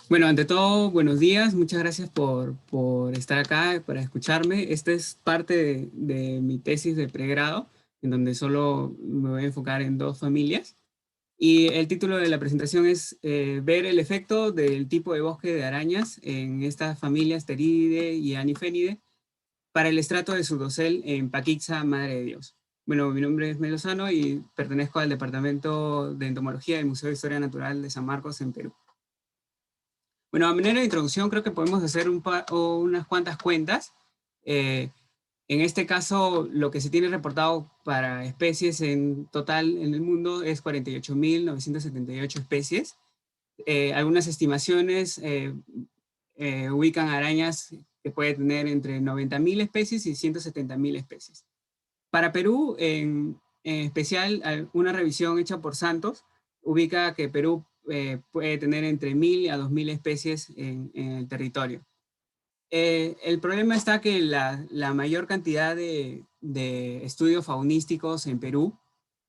Bueno, ante todo, buenos días. Muchas gracias por estar acá, para escucharme. Esta es parte de mi tesis de pregrado, en donde solo me voy a enfocar en dos familias. Y el título de la presentación es ver el efecto del tipo de bosque de arañas en estas familias Teriidae y Anifenidae para el estrato de su dosel en Paquiza, Madre de Dios. Bueno, mi nombre es Melo Sano y pertenezco al Departamento de Entomología del Museo de Historia Natural de San Marcos, en Perú. Bueno, a manera de introducción creo que podemos hacer o unas cuantas cuentas. Eh, en este caso, lo que se tiene reportado para especies en total en el mundo es 48.978 especies. Algunas estimaciones ubican arañas que puede tener entre 90.000 especies y 170.000 especies. Para Perú, en especial, una revisión hecha por Santos ubica que Perú puede tener entre 1.000 a 2.000 especies en el territorio. El problema está que la mayor cantidad de estudios faunísticos en Perú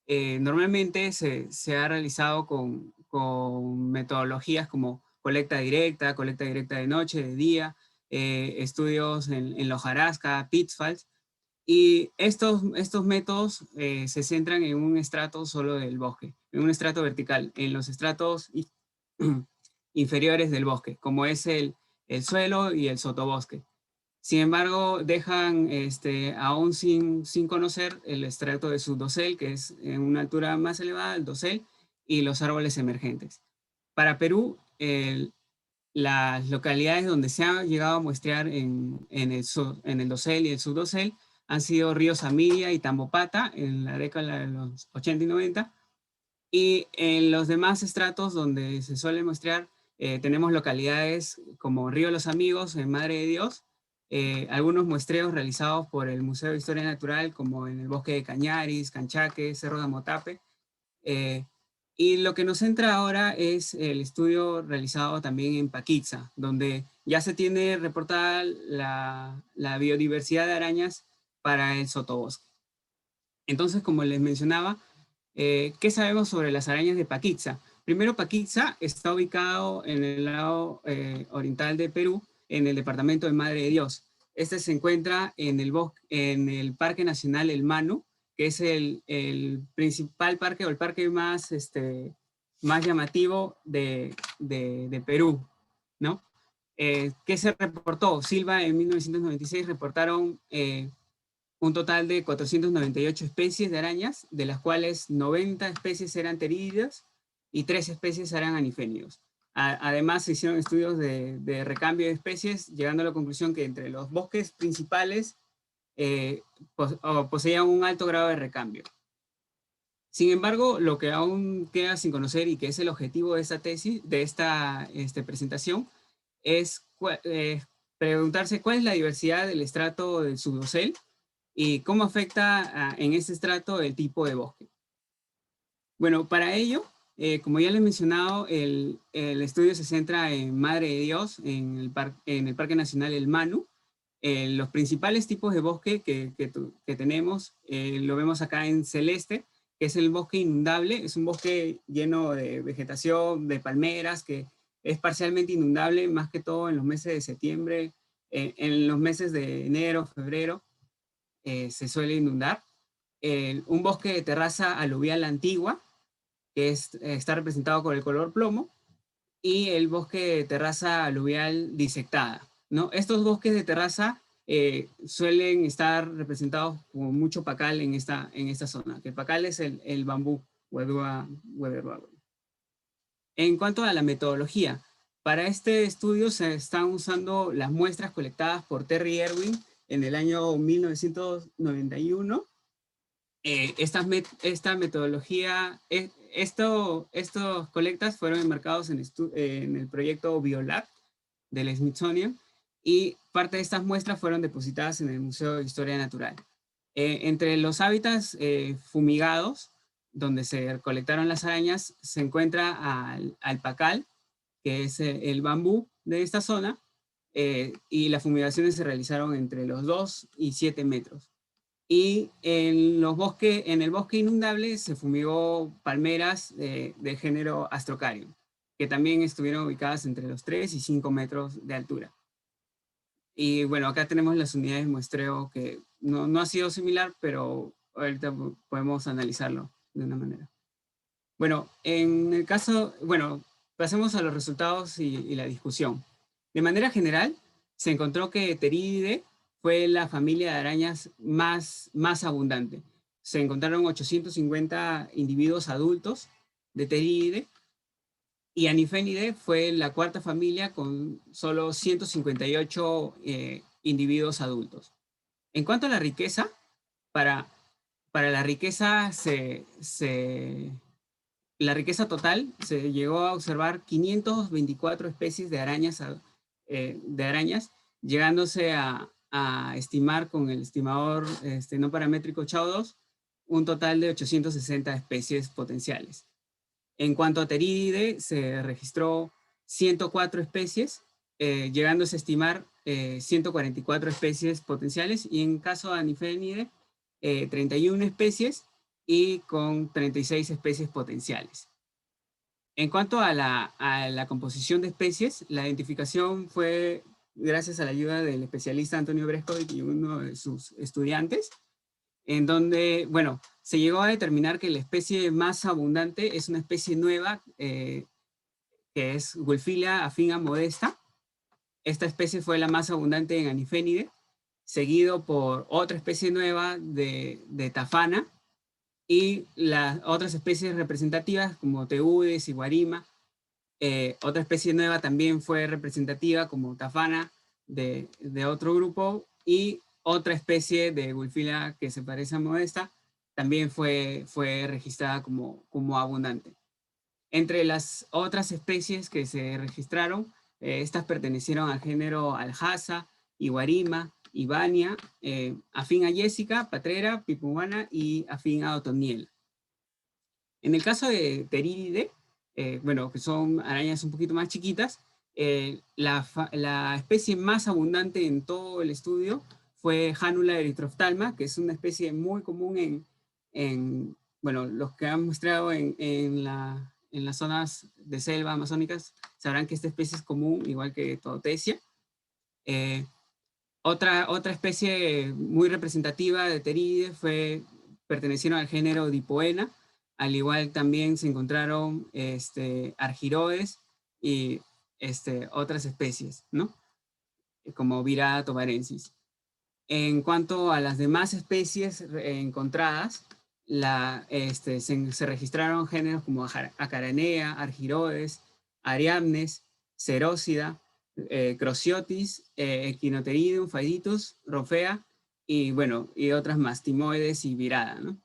normalmente se ha realizado con metodologías como colecta directa de noche, de día, estudios en la hojarasca, pitfalls, y estos métodos se centran en un estrato solo del bosque, en un estrato vertical, en los estratos inferiores del bosque, como es el suelo y el sotobosque. Sin embargo, dejan aún sin conocer el estrato de su dosel, que es en una altura más elevada, el dosel, y los árboles emergentes. Para Perú, las localidades donde se ha llegado a muestrear en el dosel y el subdosel han sido Río Samiria y Tambopata en la década de los 80 y 90. Y en los demás estratos donde se suele muestrear, tenemos localidades como Río Los Amigos, en Madre de Dios, algunos muestreos realizados por el Museo de Historia Natural, como en el Bosque de Cañaris, Canchaque, Cerro de Amotape. eh, y lo que nos centra ahora es el estudio realizado también en Paquitza, donde ya se tiene reportada la biodiversidad de arañas para el sotobosque. Entonces, como les mencionaba, ¿qué sabemos sobre las arañas de Paquitza? Primero, Paquitza está ubicado en el lado oriental de Perú, en el departamento de Madre de Dios. Este se encuentra en el Parque Nacional El Manu, que es el principal parque o el parque más llamativo de Perú, ¿no? ¿Qué se reportó? Silva en 1996 reportaron un total de 498 especies de arañas, de las cuales 90 especies eran terídeas y 3 especies eran anifénidos. Además, se hicieron estudios de recambio de especies, llegando a la conclusión que entre los bosques principales poseían un alto grado de recambio. Sin embargo, lo que aún queda sin conocer y que es el objetivo de esta tesis, de esta presentación, es preguntarse cuál es la diversidad del estrato del subdosel y cómo afecta en ese estrato el tipo de bosque. Bueno, para ello, como ya les he mencionado, el estudio se centra en Madre de Dios, en el Parque Nacional El Manu. Los principales tipos de bosque que tenemos, lo vemos acá en celeste, que es el bosque inundable. Es un bosque lleno de vegetación, de palmeras, que es parcialmente inundable, más que todo en los meses de septiembre, en los meses de enero, febrero, se suele inundar. Un bosque de terraza aluvial antigua, que está representado con el color plomo, y el bosque de terraza aluvial disectada, ¿no? Estos bosques de terraza suelen estar representados con mucho pacal en esta zona, que el pacal es el bambú, Wedua weberua. En cuanto a la metodología, para este estudio se están usando las muestras colectadas por Terry Irwin en el año 1991. Esta metodología, estos colectas fueron enmarcados en el proyecto BioLab del Smithsonian, y parte de estas muestras fueron depositadas en el Museo de Historia Natural. Entre los hábitats fumigados, donde se colectaron las arañas, se encuentra al pacal, que es el bambú de esta zona, y las fumigaciones se realizaron entre los 2 y 7 metros. Y en el bosque inundable se fumigó palmeras de género Astrocarium, que también estuvieron ubicadas entre los 3 y 5 metros de altura. Y bueno, acá tenemos las unidades de muestreo que no ha sido similar, pero ahorita podemos analizarlo de una manera. Bueno, en el caso, bueno, pasemos a los resultados y la discusión. De manera general, se encontró que Pteridide fue la familia de arañas más abundante. Se encontraron 850 individuos adultos de Pteridide y Anifenide fue la cuarta familia con solo 158 individuos adultos. En cuanto a la riqueza, para, para la riqueza la riqueza total se llegó a observar 524 especies de arañas, llegándose a estimar con el estimador no paramétrico CHA-2 un total de 860 especies potenciales. En cuanto a Pteridide, se registró 104 especies, llegándose a estimar 144 especies potenciales, y en caso de Anifenide, 31 especies y con 36 especies potenciales. En cuanto a la composición de especies, la identificación fue gracias a la ayuda del especialista Antonio Brescovic y uno de sus estudiantes, en donde, bueno, se llegó a determinar que la especie más abundante es una especie nueva, que es Wolfila afina modesta. Esta especie fue la más abundante en Anifenide, seguido por otra especie nueva de Tafana, y las otras especies representativas como Teudes y Guarima. Otra especie nueva también fue representativa como Tafana de otro grupo, y otra especie de Wolfila que se parece a Modesta también fue registrada como abundante. Entre las otras especies que se registraron, estas pertenecieron al género Aljasa, Iguarima, Ibania, afín a Jessica, Patrera, Pipumana y afín a Otoniel. En el caso de Pteridide, bueno, que son arañas un poquito más chiquitas, la especie más abundante en todo el estudio fue Hánula erythrophthalma, que es una especie muy común bueno, los que han muestrado en las zonas de selva amazónicas sabrán que esta especie es común, igual que Todotesia. Otra especie muy representativa de Pteridide pertenecieron al género Dipoena. Al igual también se encontraron argirodes y otras especies, ¿no? Como Virada tovarensis. En cuanto a las demás especies encontradas, se registraron géneros como Acaranea, Argirodes, Ariadnes, Cerócida, Crociotis, Echinoteridium, Faeditus, Rofea, y bueno, y otras más, Timoides y Virada, ¿no?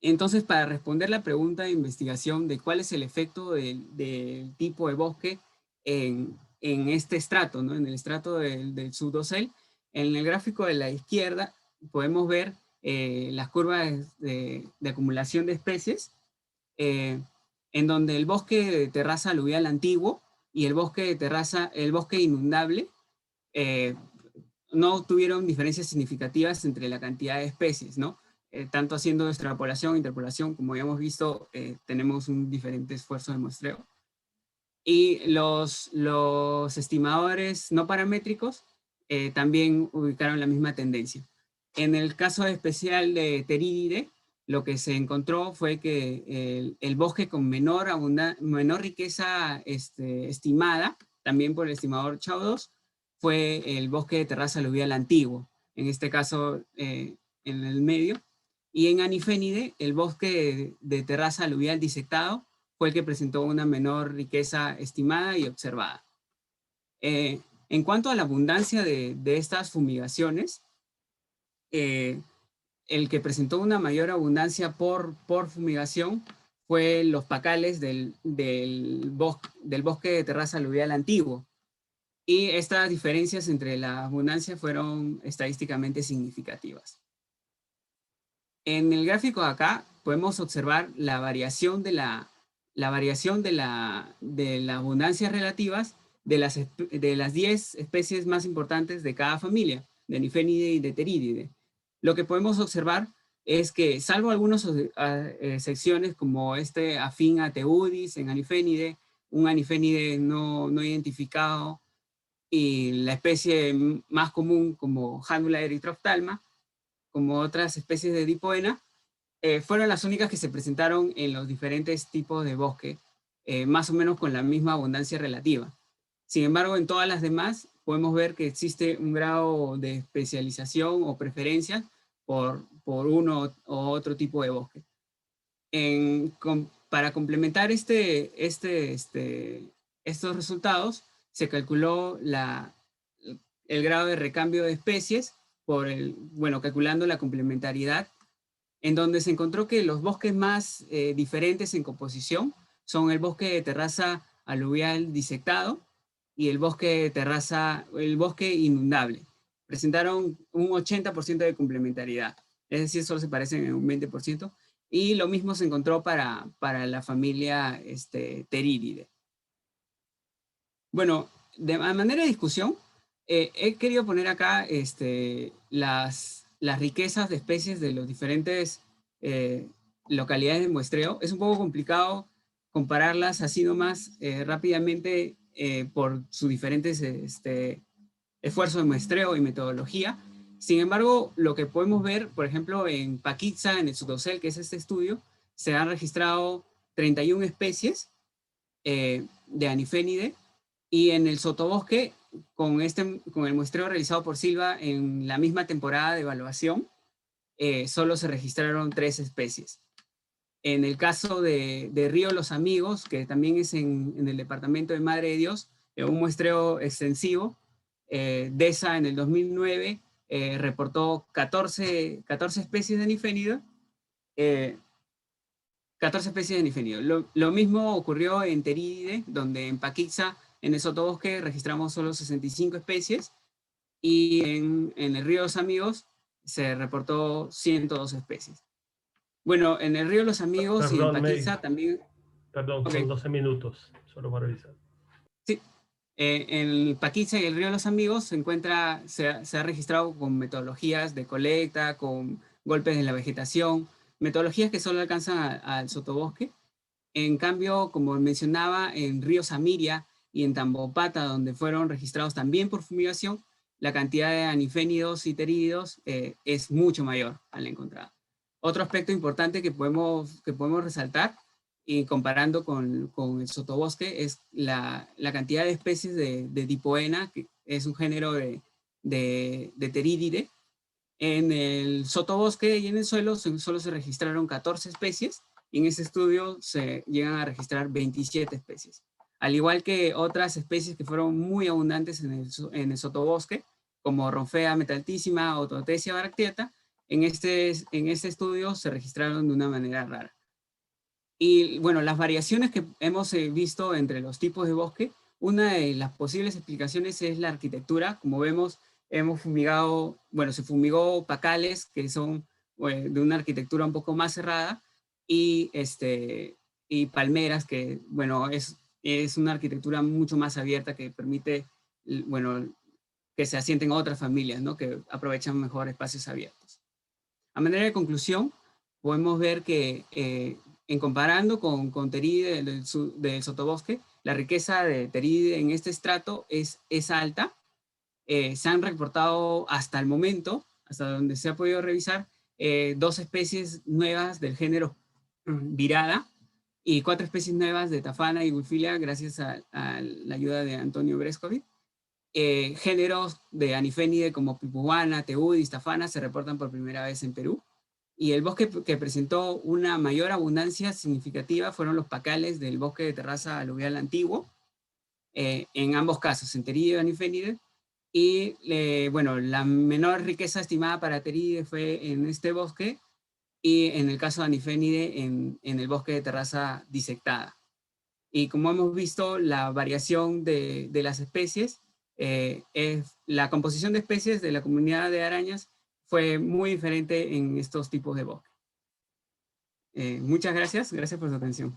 Entonces, para responder la pregunta de investigación de cuál es el efecto del tipo de bosque en este estrato, ¿no? En el estrato del subdosel, en el gráfico de la izquierda podemos ver las curvas de acumulación de especies, en donde el bosque de terraza aluvial antiguo y el bosque inundable eh, no tuvieron diferencias significativas entre la cantidad de especies, ¿no? Tanto haciendo extrapolación, interpolación, como ya hemos visto, tenemos un diferente esfuerzo de muestreo. Y los estimadores no paramétricos también ubicaron la misma tendencia. En el caso especial de Pteridide, lo que se encontró fue que el bosque con menor riqueza estimada, también por el estimador CHA-2, fue el bosque de terraza aluvial antiguo, en este caso en el medio. Y en Anifenide, el bosque de terraza aluvial disectado fue el que presentó una menor riqueza estimada y observada. En cuanto a la abundancia de estas fumigaciones, el que presentó una mayor abundancia por fumigación fue los pacales del bosque de terraza aluvial antiguo. Y estas diferencias entre la abundancia fueron estadísticamente significativas. En el gráfico de acá podemos observar la variación de la abundancia relativas de las 10 especies más importantes de cada familia, de Anifenide y de Pteridide. Lo que podemos observar es que, salvo algunas secciones como afín a Teudis en Anifenide, un anifénide no identificado, y la especie más común como Handula erythrophthalma, como otras especies de Dipoena, fueron las únicas que se presentaron en los diferentes tipos de bosque, más o menos con la misma abundancia relativa. Sin embargo, en todas las demás podemos ver que existe un grado de especialización o preferencia por uno o otro tipo de bosque. Para complementar estos resultados, se calculó el grado de recambio de especies calculando la complementariedad, en donde se encontró que los bosques más diferentes en composición son el bosque de terraza aluvial disectado y el bosque inundable. Presentaron un 80% de complementariedad, es decir, solo se parecen en un 20%, y lo mismo se encontró para la familia Pteridide. Bueno, de manera de discusión, he querido poner acá las riquezas de especies de los diferentes localidades de muestreo. Es un poco complicado compararlas así nomás rápidamente por sus diferentes esfuerzos de muestreo y metodología. Sin embargo, lo que podemos ver, por ejemplo, en Paquitza, en el Sotosel, que es este estudio, se han registrado 31 especies de anifénide, y en el sotobosque, con el muestreo realizado por Silva en la misma temporada de evaluación, solo se registraron 3 especies. En el caso de Río Los Amigos, que también es en el departamento de Madre de Dios, un muestreo extensivo, DESA en el 2009 reportó 14 especies de anifénido, 14 especies de anifénido. Lo mismo ocurrió en Pteridide, donde en Paquitza, en el sotobosque, registramos solo 65 especies, y en el Río Los Amigos se reportó 102 especies. Bueno, en el Río Los Amigos y en Paquitza también... Perdón, son 12 minutos, solo para revisar. Sí, en Paquitza y el Río Los Amigos se ha registrado con metodologías de colecta, con golpes en la vegetación, metodologías que solo alcanzan al sotobosque. En cambio, como mencionaba, en Río Samiria y en Tambopata, donde fueron registrados también por fumigación, la cantidad de anifénidos y pterídeos es mucho mayor a la encontrada. Otro aspecto importante que podemos resaltar, y comparando con el sotobosque, es la cantidad de especies de Dipoena, que es un género de Pteridide. En el sotobosque y en el suelo solo se registraron 14 especies, y en ese estudio se llegan a registrar 27 especies. Al igual que otras especies que fueron muy abundantes en el sotobosque, como Ronfea metaltísima o Totesia bracteata, en este estudio se registraron de una manera rara. Y bueno, las variaciones que hemos visto entre los tipos de bosque, una de las posibles explicaciones es la arquitectura. Como vemos, se fumigó pacales que son de una arquitectura un poco más cerrada, y palmeras que, bueno, es una arquitectura mucho más abierta que permite, bueno, que se asienten otras familias, ¿no? Que aprovechan mejor espacios abiertos. A manera de conclusión, podemos ver que en comparando con Pteridide del sotobosque, la riqueza de Pteridide en este estrato es alta. Se han reportado hasta el momento, hasta donde se ha podido revisar, 2 especies nuevas del género Virada y 4 especies nuevas de Tafana y Gulfilia, gracias a la ayuda de Antonio Brescovic. Géneros de anifénide como Pipuana, Teudis, Tafana se reportan por primera vez en Perú. Y el bosque que presentó una mayor abundancia significativa fueron los pacales del bosque de terraza aluvial antiguo, en ambos casos, en Pteridide y anifénide. Y bueno, la menor riqueza estimada para Pteridide fue en este bosque, y en el caso de anifénide en el bosque de terraza disectada. Y como hemos visto, la variación de las especies, la composición de especies de la comunidad de arañas fue muy diferente en estos tipos de bosque. Muchas gracias por su atención.